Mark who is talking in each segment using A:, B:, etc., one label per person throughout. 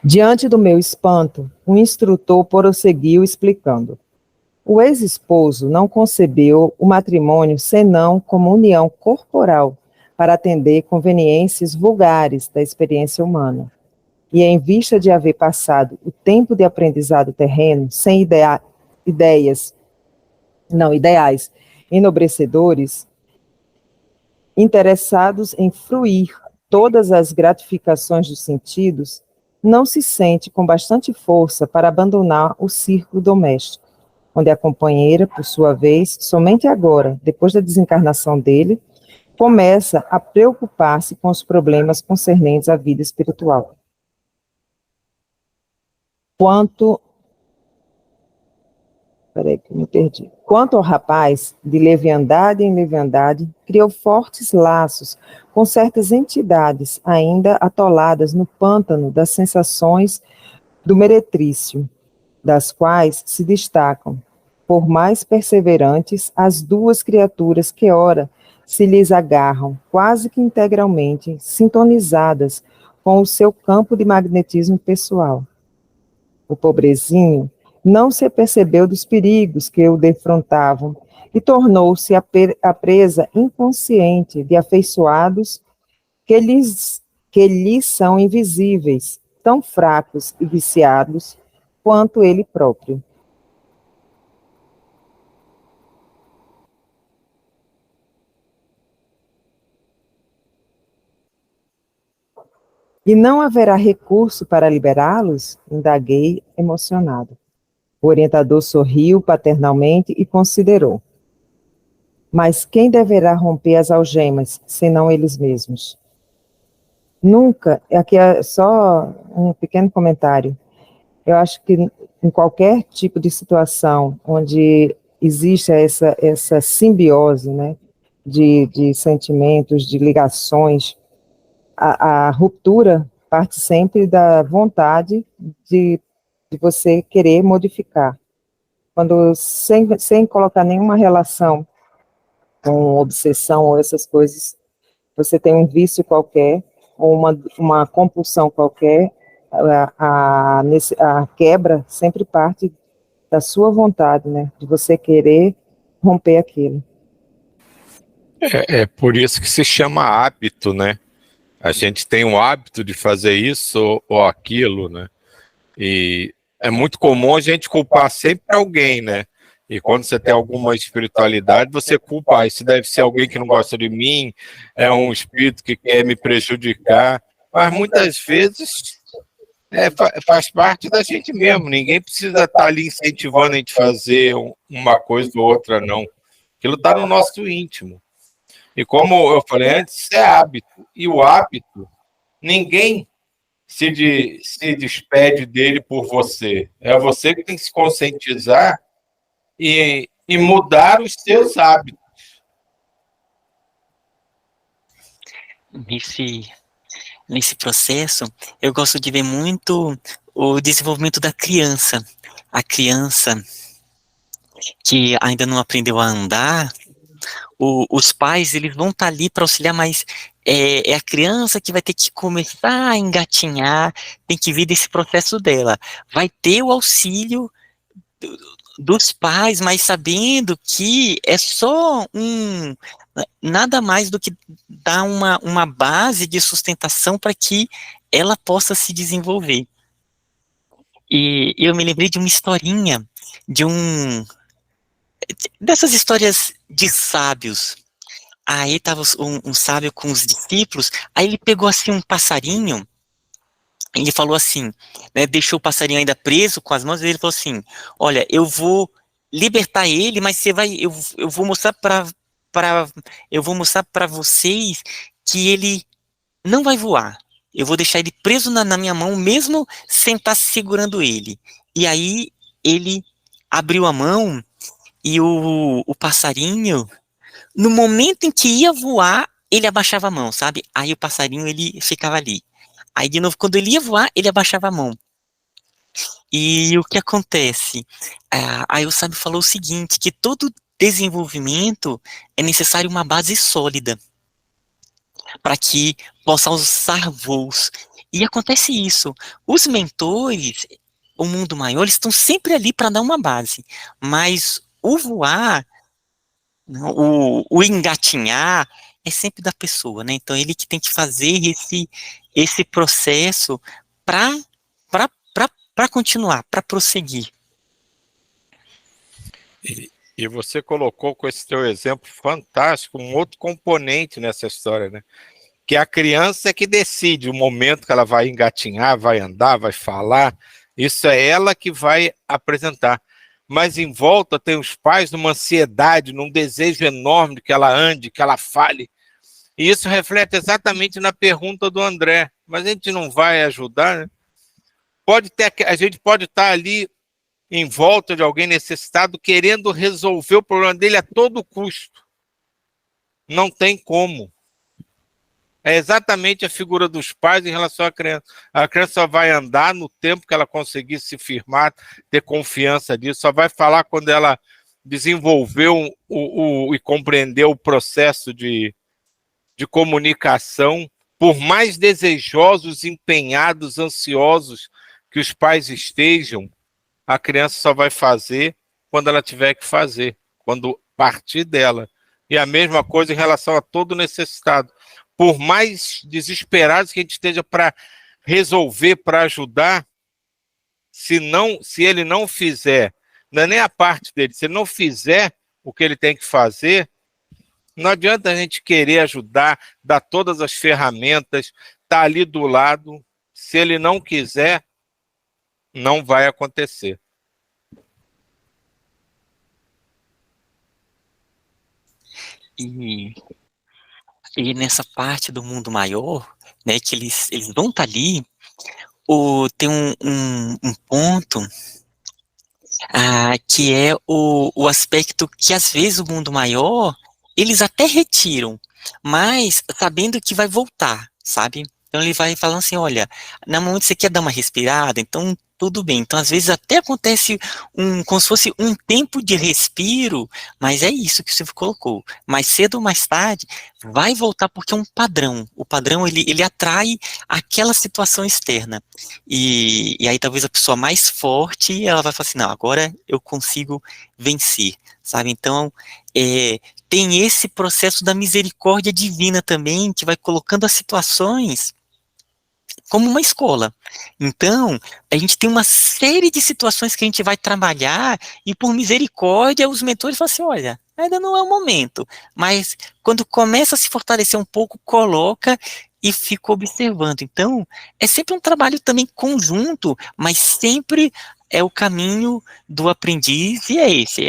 A: Diante do meu espanto, o instrutor prosseguiu explicando. O ex-esposo não concebeu o matrimônio senão como união corporal para atender conveniências vulgares da experiência humana. E em vista de haver passado o tempo de aprendizado terreno sem ideais enobrecedores, interessados em fruir todas as gratificações dos sentidos, não se sente com bastante força para abandonar o círculo doméstico, onde a companheira, por sua vez, somente agora, depois da desencarnação dele, começa a preocupar-se com os problemas concernentes à vida espiritual. Quanto ao rapaz, de leviandade em leviandade, criou fortes laços com certas entidades ainda atoladas no pântano das sensações do meretrício, das quais se destacam, por mais perseverantes, as duas criaturas que ora se lhes agarram, quase que integralmente sintonizadas com o seu campo de magnetismo pessoal. O pobrezinho não se apercebeu dos perigos que o defrontavam e tornou-se a presa inconsciente de afeiçoados que lhes são invisíveis, tão fracos e viciados quanto ele próprio. E não haverá recurso para liberá-los? Indaguei, emocionado. O orientador sorriu paternalmente e considerou. Mas quem deverá romper as algemas, senão eles mesmos? Nunca, aqui é só um pequeno comentário, eu acho que em qualquer tipo de situação onde existe essa simbiose, né, de sentimentos, de ligações, a ruptura parte sempre da vontade de você querer modificar. Quando sem colocar nenhuma relação com obsessão ou essas coisas, você tem um vício qualquer, ou uma compulsão qualquer, a quebra sempre parte da sua vontade, né? De você querer romper aquilo.
B: É por isso que se chama hábito, né? A gente tem um hábito de fazer isso ou aquilo, né? E é muito comum a gente culpar sempre alguém, né? E quando você tem alguma espiritualidade, você culpa, isso deve ser alguém que não gosta de mim, é um espírito que quer me prejudicar. Mas muitas vezes faz parte da gente mesmo. Ninguém precisa estar ali incentivando a gente fazer uma coisa ou outra, não. Aquilo está no nosso íntimo. E como eu falei antes, é hábito. E o hábito, ninguém se despede dele por você. É você que tem que se conscientizar e mudar os seus hábitos.
C: Nesse processo, eu gosto de ver muito o desenvolvimento da criança. A criança que ainda não aprendeu a andar, os pais eles vão estar ali para auxiliar, mas é a criança que vai ter que começar a engatinhar, tem que vir desse processo dela. Vai ter o auxílio dos pais, mas sabendo que é só nada mais do que dar uma base de sustentação para que ela possa se desenvolver. E eu me lembrei de uma historinha, dessas histórias de sábios. Aí estava um sábio com os discípulos, aí ele pegou assim um passarinho, ele falou assim, né, deixou o passarinho ainda preso com as mãos, e ele falou assim, olha, eu vou libertar ele, mas eu vou mostrar eu vou mostrar para vocês que ele não vai voar. Eu vou deixar ele preso na minha mão, mesmo sem estar segurando ele. E aí ele abriu a mão e o passarinho, no momento em que ia voar, ele abaixava a mão, sabe? Aí o passarinho, ele ficava ali. Aí, de novo, quando ele ia voar, ele abaixava a mão. E o que acontece? Aí o sábio falou o seguinte, que todo desenvolvimento é necessário uma base sólida para que possa alçar voos. E acontece isso. Os mentores, o mundo maior, eles estão sempre ali para dar uma base. Mas o voar, o engatinhar, é sempre da pessoa, né? Então ele que tem que fazer esse processo para para continuar, para prosseguir.
B: E você colocou com esse teu exemplo fantástico um outro componente nessa história, né? Que a criança é que decide o momento que ela vai engatinhar, vai andar, vai falar. Isso é ela que vai apresentar. Mas em volta tem os pais numa ansiedade, num desejo enorme de que ela ande, que ela fale. E isso reflete exatamente na pergunta do André. Mas a gente não vai ajudar, né? A gente pode estar ali em volta de alguém necessitado, querendo resolver o problema dele a todo custo. Não tem como. É exatamente a figura dos pais em relação à criança. A criança só vai andar no tempo que ela conseguir se firmar, ter confiança disso, só vai falar quando ela desenvolveu e compreendeu o processo de comunicação. Por mais desejosos, empenhados, ansiosos que os pais estejam, a criança só vai fazer quando ela tiver que fazer, quando partir dela. E a mesma coisa em relação a todo necessitado. Por mais desesperados que a gente esteja para resolver, para ajudar, se ele não fizer, não é nem a parte dele, se ele não fizer o que ele tem que fazer, não adianta a gente querer ajudar, dar todas as ferramentas, estar ali do lado. Se ele não quiser, não vai acontecer.
C: E nessa parte do mundo maior, né, que eles vão estar ali, tem um ponto que é o aspecto que às vezes o mundo maior, eles até retiram, mas sabendo que vai voltar, sabe? Então ele vai falando assim, olha, no momento você quer dar uma respirada, então tudo bem. Então às vezes até acontece como se fosse um tempo de respiro, mas é isso que você colocou. Mais cedo ou mais tarde, vai voltar porque é um padrão. O padrão, ele atrai aquela situação externa. E aí talvez a pessoa mais forte, ela vai falar assim, não, agora eu consigo vencer, sabe? Então, tem esse processo da misericórdia divina também, que vai colocando as situações como uma escola. Então, a gente tem uma série de situações que a gente vai trabalhar e por misericórdia os mentores falam assim, olha, ainda não é o momento, mas quando começa a se fortalecer um pouco, coloca e fica observando. Então, é sempre um trabalho também conjunto, mas sempre é o caminho do aprendiz e é esse,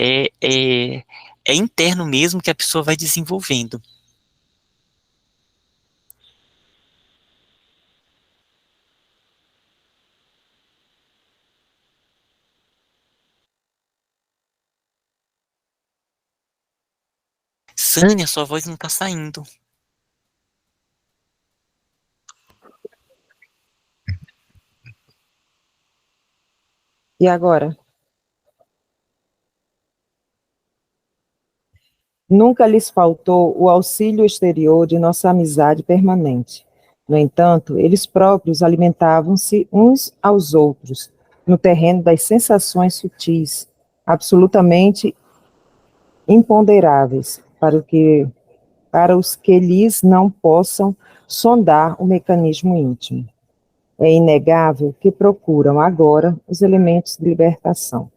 C: é interno mesmo que a pessoa vai desenvolvendo. Sânia, sua voz não tá saindo.
A: E agora? Nunca lhes faltou o auxílio exterior de nossa amizade permanente. No entanto, eles próprios alimentavam-se uns aos outros, no terreno das sensações sutis, absolutamente imponderáveis, para os que lhes não possam sondar o mecanismo íntimo. É inegável que procuram agora os elementos de libertação.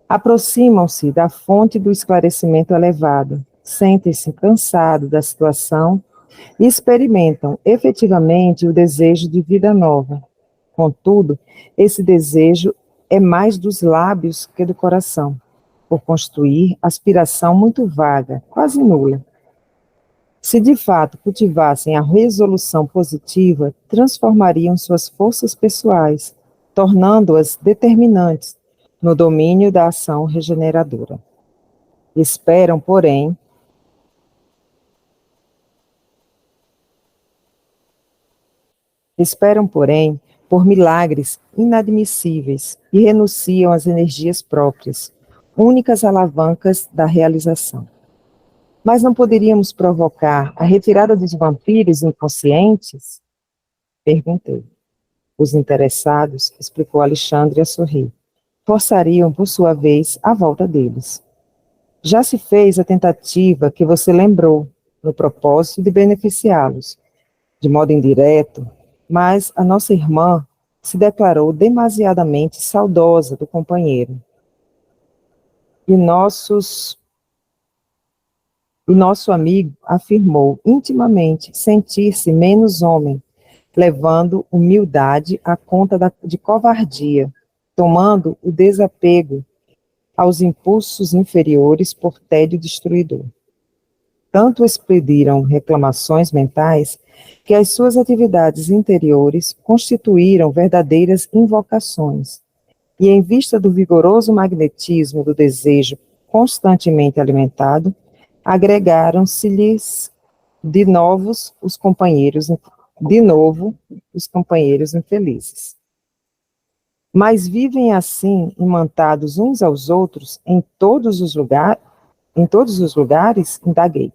A: Aproximam-se da fonte do esclarecimento elevado, sentem-se cansados da situação e experimentam efetivamente o desejo de vida nova. Contudo, esse desejo é mais dos lábios que do coração, por constituir aspiração muito vaga, quase nula. Se de fato cultivassem a resolução positiva, transformariam suas forças pessoais, tornando-as determinantes no domínio da ação regeneradora. Esperam, porém, por milagres inadmissíveis e renunciam às energias próprias, únicas alavancas da realização. Mas não poderíamos provocar a retirada dos vampiros inconscientes? Perguntei. Os interessados, explicou Alexandre a sorrir, forçariam, por sua vez, a volta deles. Já se fez a tentativa que você lembrou, no propósito de beneficiá-los, de modo indireto, mas a nossa irmã se declarou demasiadamente saudosa do companheiro. E nosso amigo afirmou intimamente sentir-se menos homem, levando humildade à conta de covardia, tomando o desapego aos impulsos inferiores por tédio destruidor. Tanto expediram reclamações mentais que as suas atividades interiores constituíram verdadeiras invocações, e em vista do vigoroso magnetismo do desejo constantemente alimentado, agregaram-se-lhes de novo os companheiros infelizes. Mas vivem assim imantados uns aos outros em todos os lugares, indaguei.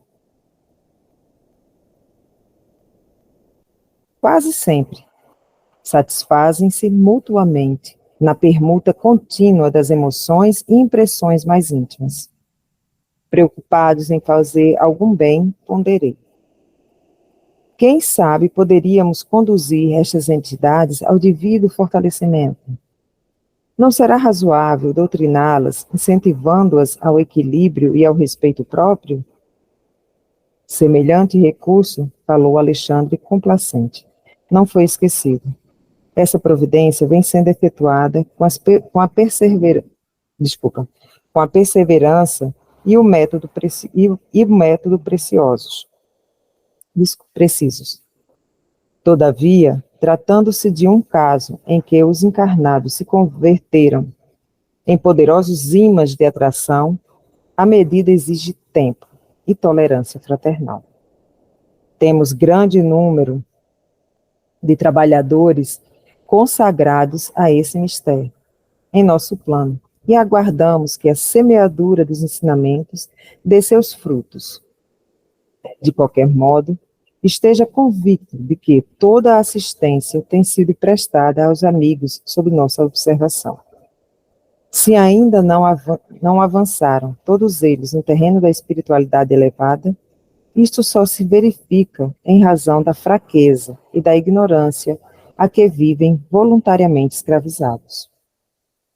A: Quase sempre. Satisfazem-se mutuamente na permuta contínua das emoções e impressões mais íntimas. Preocupados em fazer algum bem, ponderei. Quem sabe poderíamos conduzir estas entidades ao devido fortalecimento? Não será razoável doutriná-las, incentivando-as ao equilíbrio e ao respeito próprio? Semelhante recurso, falou Alexandre complacente, não foi esquecido. Essa providência vem sendo efetuada com a perseverança e o método precisos. Todavia, tratando-se de um caso em que os encarnados se converteram em poderosos ímãs de atração, a medida exige tempo e tolerância fraternal. Temos grande número de trabalhadores consagrados a esse mistério em nosso plano e aguardamos que a semeadura dos ensinamentos dê seus frutos. De qualquer modo, esteja convicto de que toda a assistência tem sido prestada aos amigos sob nossa observação. Se ainda não avançaram todos eles no terreno da espiritualidade elevada, isto só se verifica em razão da fraqueza e da ignorância a que vivem voluntariamente escravizados.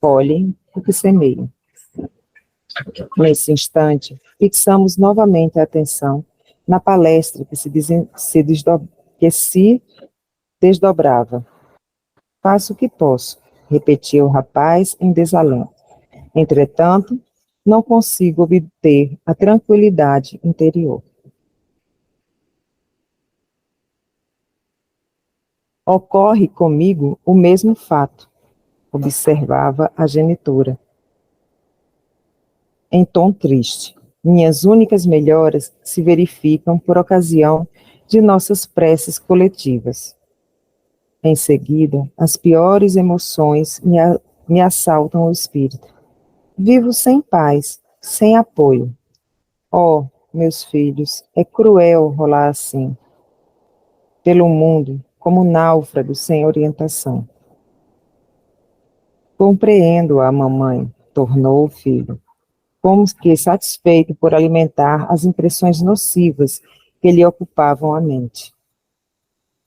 A: Colhem o que semeiam. Nesse instante, fixamos novamente a atenção na palestra que se desdobrava. Faço o que posso, repetia o rapaz em desalento. Entretanto, não consigo obter a tranquilidade interior. Ocorre comigo o mesmo fato, observava a genitora, em tom triste. Minhas únicas melhoras se verificam por ocasião de nossas preces coletivas. Em seguida, as piores emoções me assaltam o espírito. Vivo sem paz, sem apoio. Oh, meus filhos, é cruel rolar assim, pelo mundo, como náufrago sem orientação. Compreendo-a, mamãe, tornou o filho, como que satisfeito por alimentar as impressões nocivas que lhe ocupavam a mente.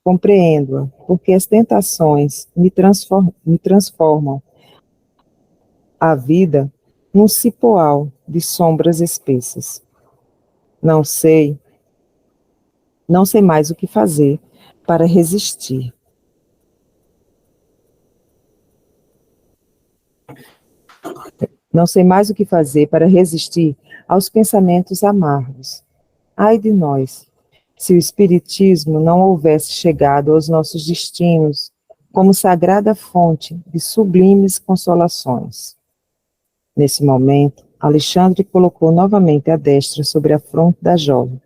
A: Compreendo-a, porque as tentações me transformam a vida num cipoal de sombras espessas. Não sei mais o que fazer para resistir. Não sei mais o que fazer para resistir aos pensamentos amargos. Ai de nós, se o Espiritismo não houvesse chegado aos nossos destinos como sagrada fonte de sublimes consolações. Nesse momento, Alexandre colocou novamente a destra sobre a fronte da jovem.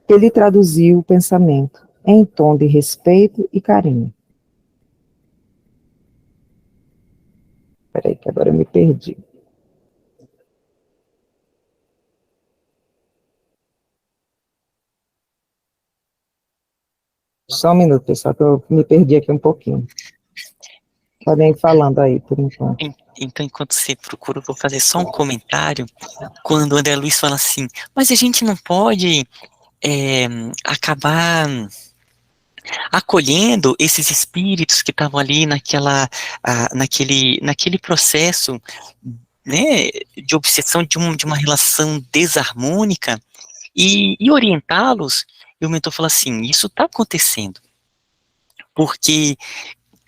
A: Ele traduziu o pensamento em tom de respeito e carinho. Espera aí, que agora eu me perdi. Só um minuto, pessoal, que eu me perdi aqui um pouquinho. Podem ir falando aí, por enquanto.
C: Então, enquanto você procura, eu vou fazer só um comentário. Quando o André Luiz fala assim, mas a gente não pode acabar acolhendo esses espíritos que estavam ali naquele processo, né, de obsessão de uma relação desarmônica e orientá-los. E o mentor fala assim, isso está acontecendo, porque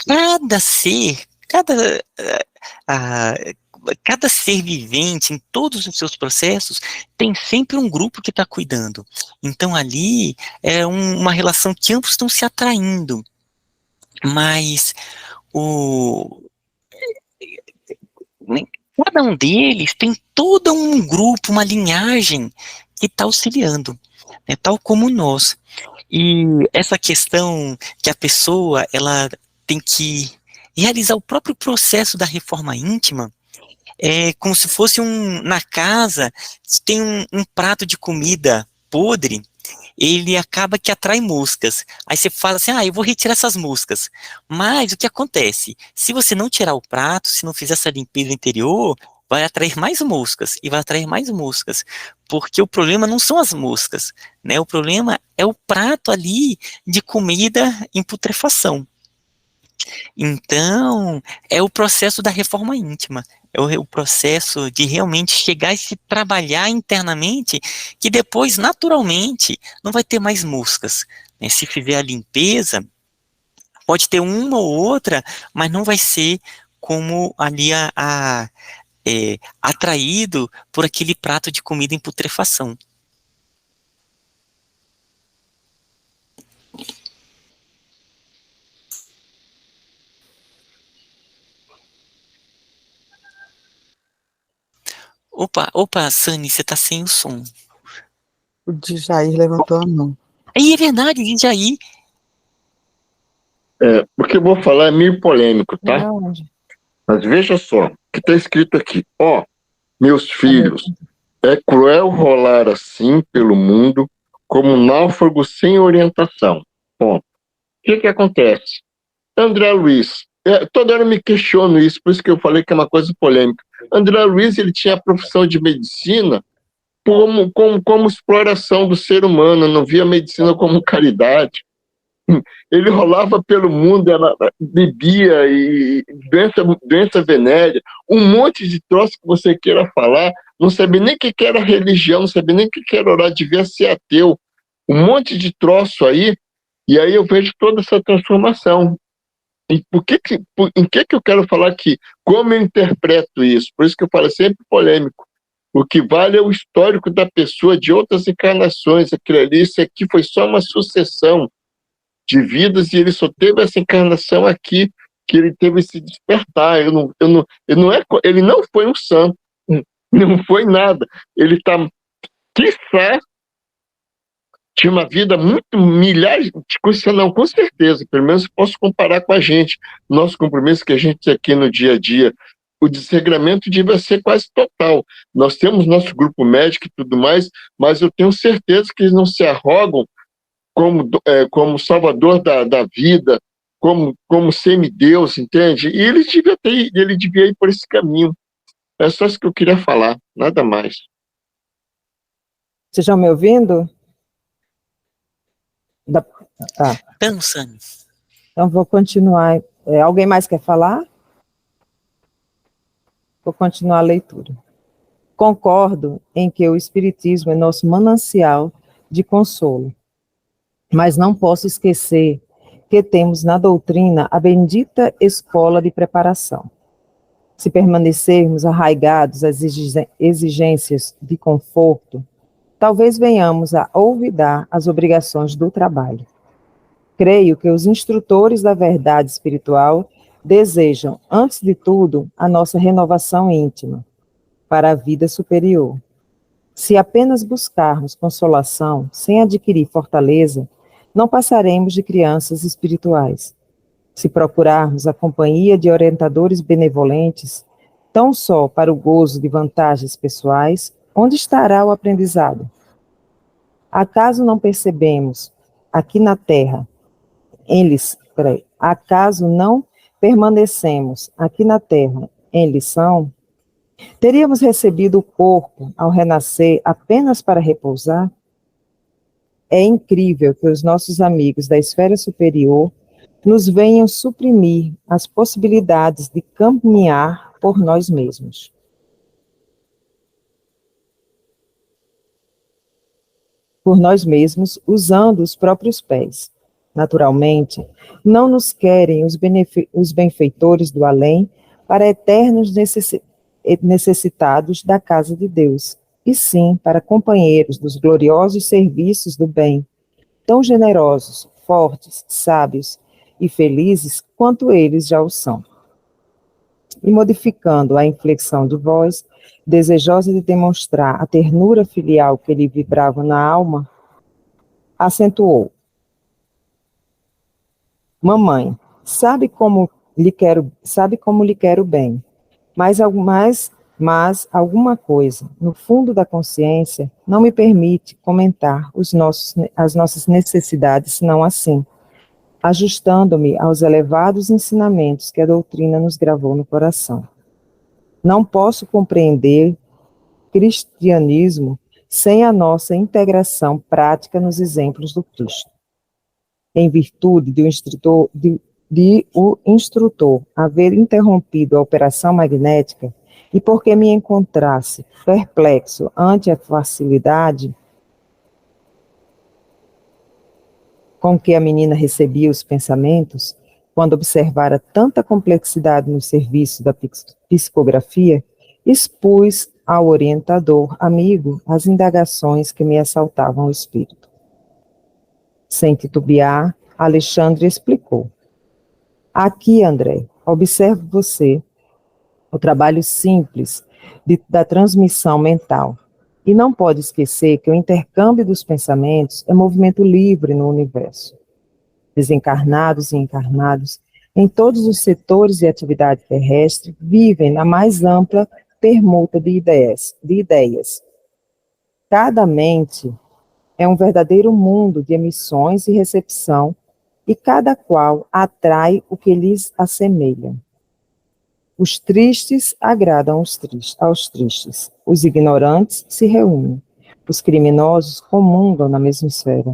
C: cada ser, ah, cada ser vivente, em todos os seus processos, tem sempre um grupo que está cuidando. Então ali é uma relação que ambos estão se atraindo, mas cada um deles tem todo um grupo, uma linhagem que está auxiliando, né, tal como nós. E essa questão que a pessoa ela tem que realizar o próprio processo da reforma íntima, é como se fosse na casa, se tem um prato de comida podre, ele acaba que atrai moscas. Aí você fala assim, eu vou retirar essas moscas. Mas o que acontece? Se você não tirar o prato, se não fizer essa limpeza interior, vai atrair mais moscas, e vai atrair mais moscas. Porque o problema não são as moscas, né? O problema é o prato ali de comida em putrefação. Então, é o processo da reforma íntima, é o processo de realmente chegar e se trabalhar internamente, que depois, naturalmente, não vai ter mais moscas, né? Se fizer a limpeza, pode ter uma ou outra, mas não vai ser como ali atraído por aquele prato de comida em putrefação. Opa, Sani, você tá sem o som.
D: O Djair levantou a mão.
C: Aí é verdade, Djair.
E: Porque eu vou falar é meio polêmico, tá? Mas veja só, o que está escrito aqui. Meus filhos, é cruel rolar assim pelo mundo como um náufrago sem orientação. Ponto. O que acontece? André Luiz, toda hora eu me questiono isso, por isso que eu falei que é uma coisa polêmica. André Luiz, ele tinha a profissão de medicina como exploração do ser humano, não via a medicina como caridade. Ele rolava pelo mundo, bebia, e doença venérea, um monte de troço que você queira falar, não sabia nem o que era religião, não sabia nem o que era orar, devia ser ateu, um monte de troço aí, e aí eu vejo toda essa transformação. E em que eu quero falar aqui? Como eu interpreto isso? Por isso que eu falo sempre polêmico. O que vale é o histórico da pessoa de outras encarnações. Aquilo ali, isso aqui foi só uma sucessão de vidas, e ele só teve essa encarnação aqui, que ele teve esse despertar. Ele não foi um santo, não foi nada. Ele quiçá, tinha uma vida muito, milhares de coisas, não, com certeza, pelo menos posso comparar com a gente, nosso compromisso que a gente tem aqui no dia a dia. O desregramento devia ser quase total. Nós temos nosso grupo médico e tudo mais, mas eu tenho certeza que eles não se arrogam como salvador da vida, como semideus, entende? E ele devia ir por esse caminho. É só isso que eu queria falar, nada mais.
A: Vocês estão me ouvindo? Tá. Então vou continuar. Alguém mais quer falar? Vou continuar a leitura. Concordo em que o Espiritismo é nosso manancial de consolo, mas não posso esquecer que temos na doutrina a bendita escola de preparação. Se permanecermos arraigados às exigências de conforto, talvez venhamos a olvidar as obrigações do trabalho. Creio que os instrutores da verdade espiritual desejam, antes de tudo, a nossa renovação íntima para a vida superior. Se apenas buscarmos consolação sem adquirir fortaleza, não passaremos de crianças espirituais. Se procurarmos a companhia de orientadores benevolentes, tão só para o gozo de vantagens pessoais, onde estará o aprendizado? Acaso não percebemos, aqui na Terra, acaso não permanecemos aqui na terra em lição? Teríamos recebido o corpo ao renascer apenas para repousar? É incrível que os nossos amigos da esfera superior nos venham suprimir as possibilidades de caminhar por nós mesmos. Por nós mesmos, usando os próprios pés. Naturalmente, não nos querem os benfeitores do além para eternos necessitados da casa de Deus, e sim para companheiros dos gloriosos serviços do bem, tão generosos, fortes, sábios e felizes quanto eles já o são. E modificando a inflexão de voz, desejosa de demonstrar a ternura filial que lhe vibrava na alma, acentuou: Mamãe, sabe como lhe quero bem, mas alguma coisa, no fundo da consciência, não me permite comentar as nossas necessidades, senão assim, ajustando-me aos elevados ensinamentos que a doutrina nos gravou no coração. Não posso compreender cristianismo sem a nossa integração prática nos exemplos do Cristo. Em virtude de o instrutor haver interrompido a operação magnética, e porque me encontrasse perplexo ante a facilidade com que a menina recebia os pensamentos, quando observara tanta complexidade no serviço da psicografia, expus ao orientador amigo as indagações que me assaltavam o espírito. Sem titubear, Alexandre explicou: aqui, André, observe você o trabalho simples da transmissão mental. E não pode esquecer que o intercâmbio dos pensamentos é movimento livre no universo. Desencarnados e encarnados, em todos os setores de atividade terrestre, vivem na mais ampla permuta de ideias. Cada mente é um verdadeiro mundo de emissões e recepção, e cada qual atrai o que lhes assemelha. Os tristes agradam aos tristes, os ignorantes se reúnem, os criminosos comungam na mesma esfera,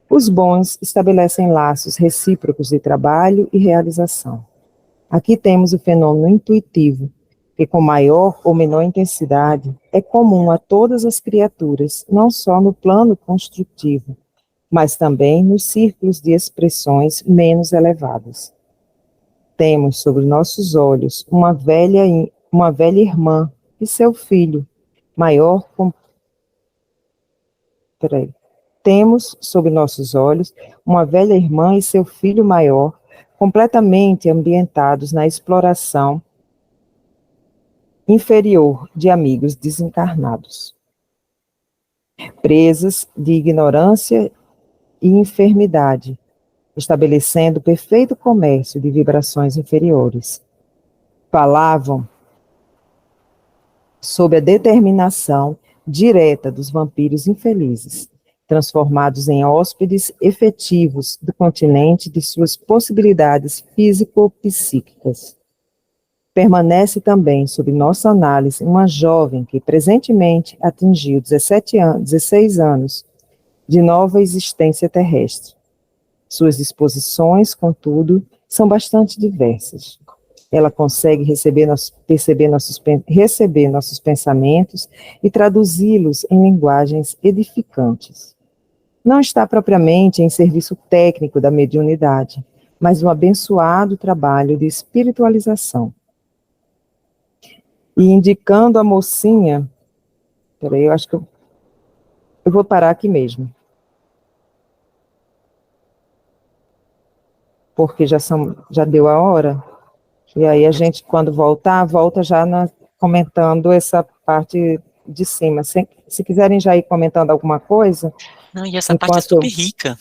A: os bons estabelecem laços recíprocos de trabalho e realização. Aqui temos o fenômeno intuitivo, que com maior ou menor intensidade é comum a todas as criaturas, não só no plano construtivo, mas também nos círculos de expressões menos elevadas. Temos sobre nossos olhos uma velha irmã e seu filho maior. Temos sob nossos olhos uma velha irmã e seu filho maior, completamente ambientados na exploração inferior de amigos desencarnados, presas de ignorância e enfermidade, estabelecendo perfeito comércio de vibrações inferiores. Falavam sob a determinação direta dos vampiros infelizes, transformados em hóspedes efetivos do continente de suas possibilidades físico-psíquicas. Permanece também sob nossa análise uma jovem que presentemente atingiu 16 anos de nova existência terrestre. Suas disposições, contudo, são bastante diversas. Ela consegue receber nossos pensamentos e traduzi-los em linguagens edificantes. Não está propriamente em serviço técnico da mediunidade, mas um abençoado trabalho de espiritualização. E indicando a mocinha, peraí, eu acho que eu vou parar aqui mesmo. Porque já deu a hora, e aí a gente, quando volta já comentando essa parte de cima. Se quiserem já ir comentando alguma coisa...
C: Não, e essa parte é super rica.